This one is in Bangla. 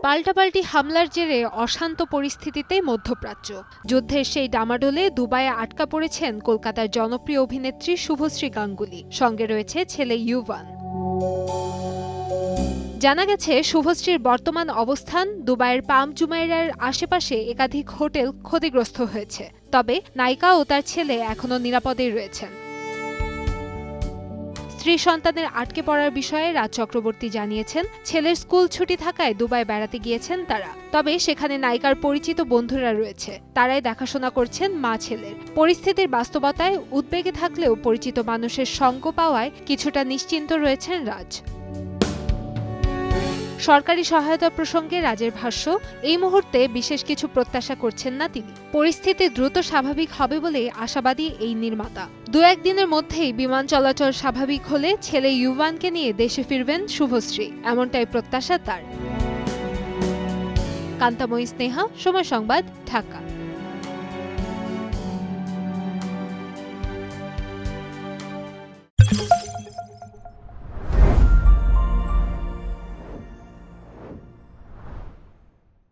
পাল্টাপাল্টি হামলার জেরে অশান্ত পরিস্থিতিতে মধ্যপ্রাচ্য। যুদ্ধের সেই ডামাডোলে দুবাইয়ে আটকা পড়েছেন কলকাতার জনপ্রিয় অভিনেত্রী শুভশ্রী গাঙ্গুলী, সঙ্গে রয়েছে ছেলে ইউভান। জানা গেছে, শুভশ্রীর বর্তমান অবস্থান দুবাইয়ের পাম জুমাইরার আশেপাশে একাধিক হোটেল ক্ষতিগ্রস্ত হয়েছে। তবে নায়িকা ও তার ছেলে এখনও নিরাপদেই রয়েছেন। স্ত্রী সন্তানের আটকে পড়ার বিষয়ে রাজ চক্রবর্তী জানিয়েছেন, ছেলের স্কুল ছুটি থাকায় দুবাই বেড়াতে গিয়েছেন তারা। তবে সেখানে নায়িকার পরিচিত বন্ধুরা রয়েছে, তারাই দেখাশোনা করছেন মা ছেলের। পরিস্থিতির বাস্তবতায় উদ্বেগে থাকলেও পরিচিত মানুষের সঙ্গ পাওয়ায় কিছুটা নিশ্চিন্ত রয়েছেন রাজ। সরকারি সহায়তা প্রসঙ্গে রাজের ভাষ্য, এই মুহূর্তে বিশেষ কিছু প্রত্যাশা করছেন না তিনি। পরিস্থিতি দ্রুত স্বাভাবিক হবে বলে আশাবাদী এই নির্মাতা। দু একদিনের মধ্যেই বিমান চলাচল স্বাভাবিক হলে ছেলে ইউভানকে নিয়ে দেশে ফিরবেন শুভশ্রী, এমনটাই প্রত্যাশা তার। কান্তাময়ী স্নেহা, সময় সংবাদ, ঢাকা।